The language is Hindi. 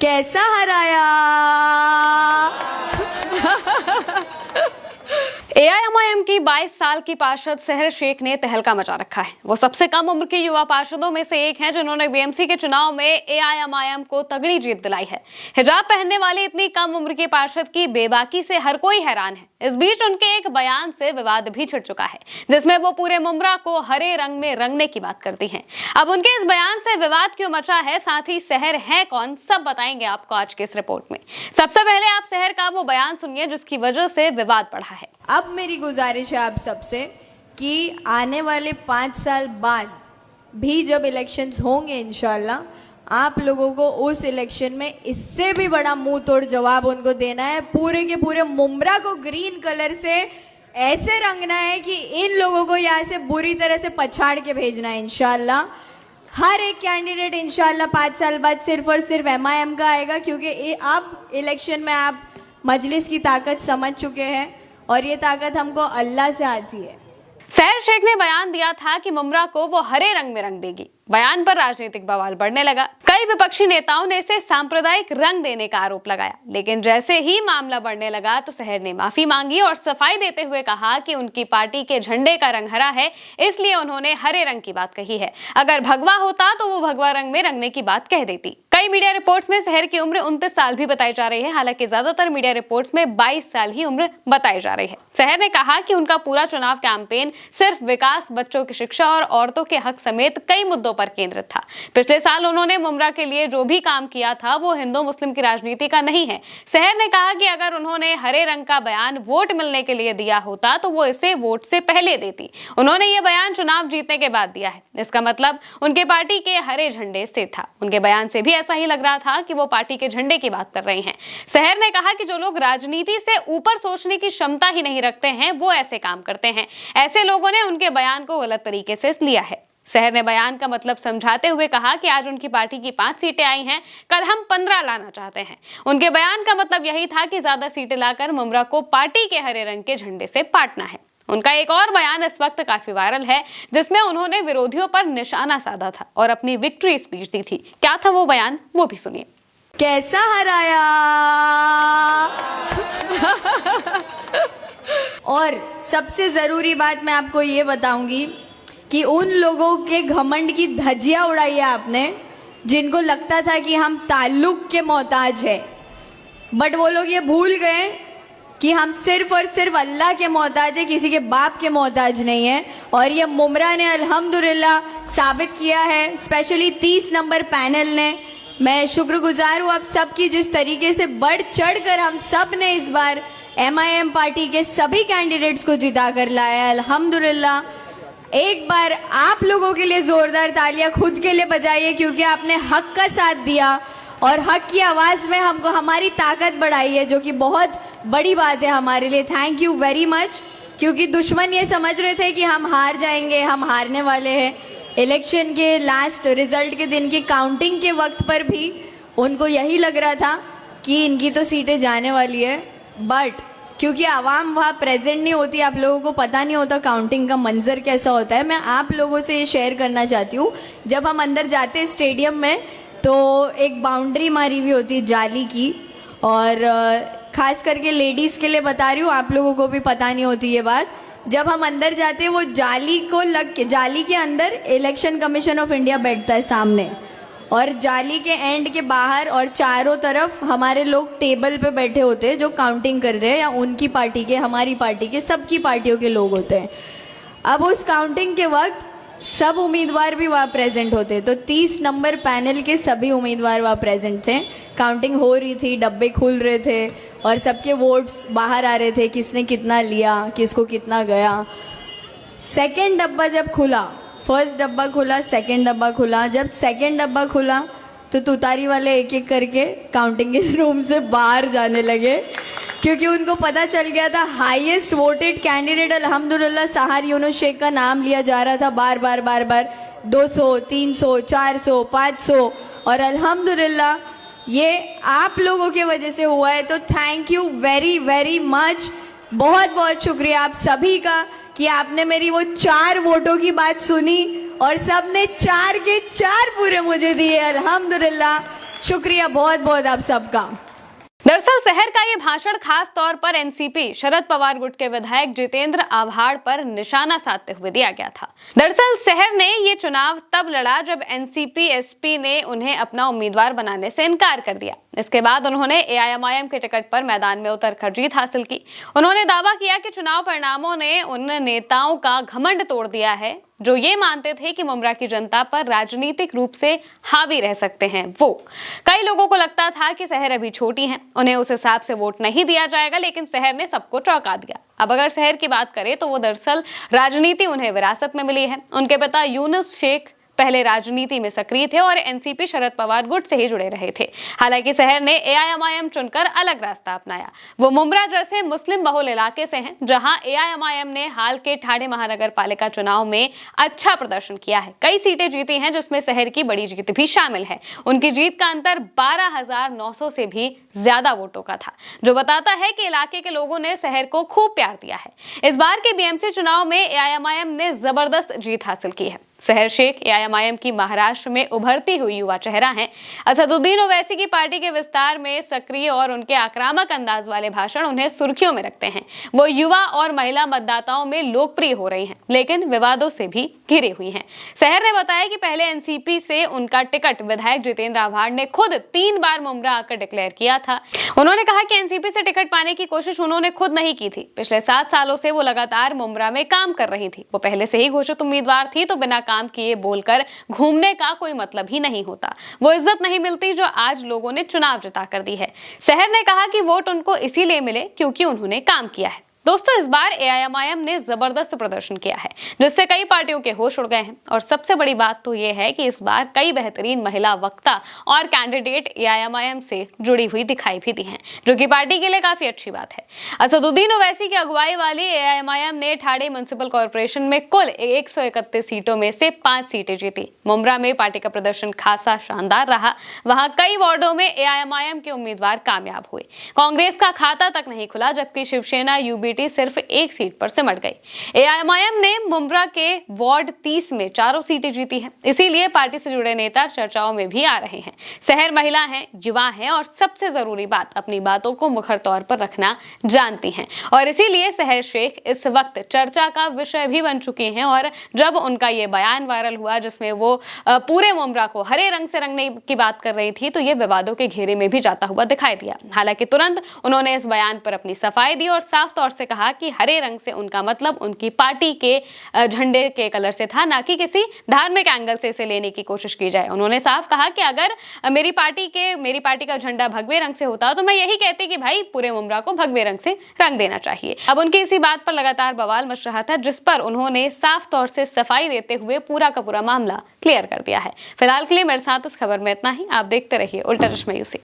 कैसा हराया। एआईएमआईएम की 22 साल की पार्षद सहर शेख ने तहलका मचा रखा है। वो सबसे कम उम्र के युवा पार्षदों में से एक हैं जिन्होंने बीएमसी के चुनाव में एआईएमआईएम को तगड़ी जीत दिलाई है। हिजाब पहनने वाली इतनी कम उम्र की पार्षद की बेबाकी से हर कोई हैरान है। इस बीच उनके एक बयान से विवाद भी छिड़ चुका है, जिसमें वो पूरे मुमरा को हरे रंग में रंगने की बात करती हैं। अब उनके इस बयान से विवाद क्यों मचा है, साथ ही सहर है कौन, सब बताएंगे आपको आज के इस रिपोर्ट में। सबसे पहले आप सहर का वो बयान सुनिए जिसकी वजह से विवाद बढ़ा है। अब मेरी गुजारिश है आप सबसे कि आने वाले 5 साल बाद भी जब इलेक्शंस होंगे इंशाल्लाह, आप लोगों को उस इलेक्शन में इससे भी बड़ा मुंह तोड़ जवाब उनको देना है। पूरे के पूरे मुमरा को ग्रीन कलर से ऐसे रंगना है कि इन लोगों को यहाँ से बुरी तरह से पछाड़ के भेजना है इंशाल्लाह। हर एक कैंडिडेट इंशाल्लाह 5 साल बाद सिर्फ और सिर्फ एमआईएम का आएगा, क्योंकि अब इलेक्शन में आप मजलिस की ताकत समझ चुके हैं और ये ताकत हमको अल्लाह से आती है। सहर शेख ने बयान दिया था कि मुमरा को वो हरे रंग में रंग देगी। बयान पर राजनीतिक बवाल बढ़ने लगा। कई विपक्षी नेताओं ने इसे सांप्रदायिक रंग देने का आरोप लगाया, लेकिन जैसे ही मामला बढ़ने लगा तो सहर ने माफी मांगी और सफाई देते हुए कहा कि उनकी पार्टी के झंडे का रंग हरा है, इसलिए उन्होंने हरे रंग की बात कही है। अगर भगवा होता तो वो भगवा रंग में रंगने की बात कह देती। कई मीडिया रिपोर्ट्स में सहर की उम्र 29 साल भी बताई जा रही है, हालांकि ज्यादातर मीडिया रिपोर्ट्स में 22 साल ही उम्र बताई जा रही है। सहर ने कहा कि उनका पूरा चुनाव कैंपेन सिर्फ विकास, बच्चों की शिक्षा और औरतों के हक समेत कई मुद्दों पर केंद्रित था। पिछले साल उन्होंने मुमरा के लिए जो भी काम किया था वो हिंदू मुस्लिम की राजनीति का नहीं है। सहर ने कहा कि अगर उन्होंने हरे रंग का बयान वोट मिलने के लिए दिया होता तो वो इसे वोट से पहले देती। उन्होंने ये बयान चुनाव जीतने के बाद दिया है, इसका मतलब उनके पार्टी के हरे झंडे से था। उनके बयान से भी ऐसा ही लग रहा था कि वो पार्टी के झंडे की बात कर रही हैं। सहर ने कहा कि जो लोग राजनीति से ऊपर सोचने की क्षमता ही नहीं रखते हैं वो ऐसे काम करते हैं। ऐसे लोगों ने उनके बयान को गलत तरीके से लिया है। सहर ने बयान का मतलब समझाते हुए कहा कि आज उनकी पार्टी की 5 सीटें आई हैं, कल हम 15 लाना चाहते हैं। उनके बयान का मतलब यही था कि ज्यादा सीटें लाकर मुमरा को पार्टी के हरे रंग के झंडे से पाटना है। उनका एक और बयान इस वक्त काफी वायरल है, जिसमें उन्होंने विरोधियों पर निशाना साधा था और अपनी विक्ट्री स्पीच दी थी। क्या था वो बयान, वो भी सुनिए। कैसा हराया। और सबसे जरूरी बात मैं आपको ये बताऊंगी कि उन लोगों के घमंड की धज्जियां उड़ाई है आपने, जिनको लगता था कि हम ताल्लुक के मोहताज हैं, बट वो लोग ये भूल गए कि हम सिर्फ और सिर्फ अल्लाह के मोहताज है, किसी के बाप के मोहताज नहीं है। और ये मुमरा ने अल्हम्दुलिल्लाह साबित किया है, स्पेशली 30 नंबर पैनल ने। मैं शुक्रगुजार हूँ आप सबकी, जिस तरीके से बढ़ चढ़ कर हम सब ने इस बार एमआईएम पार्टी के सभी कैंडिडेट्स को जिता कर लाया है अल्हम्दुलिल्लाह। एक बार आप लोगों के लिए जोरदार तालियां खुद के लिए बजाइए, क्योंकि आपने हक का साथ दिया और हक की आवाज में हमको हमारी ताकत बढ़ाई है, जो कि बहुत बड़ी बात है हमारे लिए। थैंक यू वेरी मच, क्योंकि दुश्मन ये समझ रहे थे कि हम हार जाएंगे, हम हारने वाले हैं। इलेक्शन के लास्ट रिजल्ट के दिन की काउंटिंग के वक्त पर भी उनको यही लग रहा था कि इनकी तो सीटें जाने वाली है, बट क्योंकि आवाम वहाँ प्रेजेंट नहीं होती, आप लोगों को पता नहीं होता काउंटिंग का मंजर कैसा होता है। मैं आप लोगों से ये शेयर करना चाहती हूँ, जब हम अंदर जाते हैं स्टेडियम में तो एक बाउंड्री मारी हुई होती है जाली की, और खास करके लेडीज़ के लिए बता रही हूँ, आप लोगों को भी पता नहीं होती ये बात। जब हम अंदर जाते हैं वो जाली को लग के, जाली के अंदर इलेक्शन कमीशन ऑफ इंडिया बैठता है सामने, और जाली के एंड के बाहर और चारों तरफ हमारे लोग टेबल पे बैठे होते हैं जो काउंटिंग कर रहे हैं, या उनकी पार्टी के, हमारी पार्टी के, सबकी पार्टियों के लोग होते हैं। अब उस काउंटिंग के वक्त सब उम्मीदवार भी वहाँ प्रेजेंट होते हैं, तो 30 नंबर पैनल के सभी उम्मीदवार वहाँ प्रेजेंट थे। काउंटिंग हो रही थी, डब्बे खुल रहे थे और सबके वोट्स बाहर आ रहे थे, किसने कितना लिया, किसको कितना गया। सेकेंड डब्बा जब खुला, फर्स्ट डब्बा खुला, सेकेंड डब्बा खुला, जब सेकेंड डब्बा खुला तो तुतारी वाले एक एक करके काउंटिंग के रूम से बाहर जाने लगे, क्योंकि उनको पता चल गया था हाईएस्ट वोटेड कैंडिडेट अल्हम्दुलिल्लाह सहर यूनुस शेख का नाम लिया जा रहा था बार बार 200, 300, 400, 500, और अल्हम्दुलिल्लाह ये आप लोगों की वजह से हुआ है। तो thank you very very much, बहुत बहुत शुक्रिया आप सभी का कि आपने मेरी वो 4 वोटों की बात सुनी और सबने 4 के 4 पूरे मुझे दिए अल्हम्दुलिल्लाह। शुक्रिया बहुत बहुत आप सबका। दरअसल शहर का ये भाषण खास तौर पर एनसीपी शरद पवार गुट के विधायक जितेंद्र आव्हाड पर निशाना साधते हुए दिया गया था। दरअसल शहर ने ये चुनाव तब लड़ा जब एनसीपी एसपी ने उन्हें अपना उम्मीदवार बनाने से इनकार कर दिया। इसके बाद उन्होंने एआईएमआईएम के टिकट पर मैदान में उतरकर जीत हासिल की। उन्होंने दावा किया कि चुनाव परिणामों ने उन नेताओं का घमंड तोड़ दिया है जो ये मानते थे कि मुमरा की जनता पर राजनीतिक रूप से हावी रह सकते हैं। कई लोगों को लगता था कि शहर अभी छोटी है, उन्हें उस हिसाब से वोट नहीं दिया जाएगा, लेकिन शहर ने सबको चौंका दिया। अब अगर शहर की बात करें तो वो दरअसल राजनीति उन्हें विरासत में मिली है। उनके पिता यूनुस शेख पहले राजनीति में सक्रिय थे और एनसीपी शरद पवार गुट से ही जुड़े रहे थे। हालांकि शहर ने एआईएमआईएम चुनकर अलग रास्ता अपनाया। वो मुमरा जैसे मुस्लिम बहुल इलाके से हैं, जहां एआईएमआईएम ने हाल के ठाणे महानगर पालिका चुनाव में अच्छा प्रदर्शन किया है। कई सीटें जीती हैं, जिसमें शहर की बड़ी जीत भी शामिल है। उनकी जीत का अंतर 12,900 से भी ज्यादा वोटों का था, जो बताता है कि इलाके के लोगों ने शहर को खूब प्यार दिया है। इस बार के बीएमसी चुनाव में एआईएमआईएम ने जबरदस्त जीत हासिल की है। शहर शेख एआईएमआईएम की महाराष्ट्र में उभरती हुई युवा चेहरा हैं। असदुद्दीन ओवैसी की पार्टी के विस्तार में सक्रिय और उनके आक्रामक अंदाज वाले भाषण उन्हें सुर्खियों में रखते हैं। वो युवा और महिला मतदाताओं में लोकप्रिय हो रही हैं, लेकिन विवादों से भी घिरी हुई हैं। शहर ने बताया कि पहले एनसीपी से उनका टिकट विधायक जितेंद्र आव्हाड ने खुद 3 बार मुमरा आकर डिक्लेयर किया था। उन्होंने कहा कि एनसीपी से टिकट पाने की कोशिश उन्होंने खुद नहीं की थी। पिछले 7 सालों से वो लगातार मुमरा में काम कर रही थी। वो पहले से ही घोषित उम्मीदवार थी, तो बिना काम किए बोलकर घूमने का कोई मतलब ही नहीं होता। वो इज्जत नहीं मिलती जो आज लोगों ने चुनाव जिता कर दी है। शहर ने कहा कि वोट उनको इसीलिए मिले क्योंकि उन्होंने काम किया है। दोस्तों, इस बार एआईएमआईएम ने जबरदस्त प्रदर्शन किया है, जिससे कई पार्टियों के होश उड़ गए हैं। और सबसे बड़ी बात तो यह है कि इस बार कई बेहतरीन महिला वक्ता और कैंडिडेट एआईएमआईएम से जुड़ी हुई दिखाई भी दी हैं, जो कि पार्टी के लिए काफी अच्छी बात है। असदुद्दीन ओवैसी की अगुवाई वाली एआईएमआईएम ने ठाणे म्युनिसिपल कॉर्पोरेशन में कुल 131 सीटों में से 5 सीटें जीती। मुमरा में पार्टी का प्रदर्शन खासा शानदार रहा। वहां कई वार्डों में एआईएमआईएम के उम्मीदवार कामयाब हुए। कांग्रेस का खाता तक नहीं खुला, जबकि शिवसेना यूबीटी सिर्फ 1 सीट पर सिमट गई। एआईएमआईएम ने मुमरा के वार्ड 30 में 4 सीटें जीती हैं। इसीलिए पार्टी से जुड़े नेता चर्चाओं में भी आ रहे हैं। शहर महिला हैं, युवा हैं और सबसे जरूरी बात, अपनी बातों को मुखर तौर पर रखना जानती हैं। और इसीलिए शहर शेख इस वक्त चर्चा का विषय भी बन चुके हैं। और जब उनका ये बयान वायरल हुआ, जिसमें वो पूरे मुमरा को हरे रंग से रंगने की बात कर रही थी, तो ये विवादों के घेरे में भी जाता हुआ दिखाई दिया। हालांकि तुरंत उन्होंने इस बयान पर अपनी सफाई दी और साफ तौर से कहा कि हरे रंग से उनका मतलब उनकी पार्टी के झंडे के कलर से था, ना कि किसी धार्मिक एंगल से इसे लेने की कोशिश की जाए। उन्होंने साफ कहा कि अगर मेरी पार्टी का झंडा भगवे रंग से होता तो मैं यही कहती कि भाई पूरे मुमरा को भगवे रंग से रंग देना चाहिए। अब उनकी इसी बात पर लगातार बवाल मच रहा था, जिस पर उन्होंने साफ तौर से सफाई देते हुए पूरा का पूरा मामला क्लियर कर दिया है। फिलहाल के लिए मेरे साथ इस खबर में इतना ही। आप देखते रहिए उल्टा चश्मा यूसी।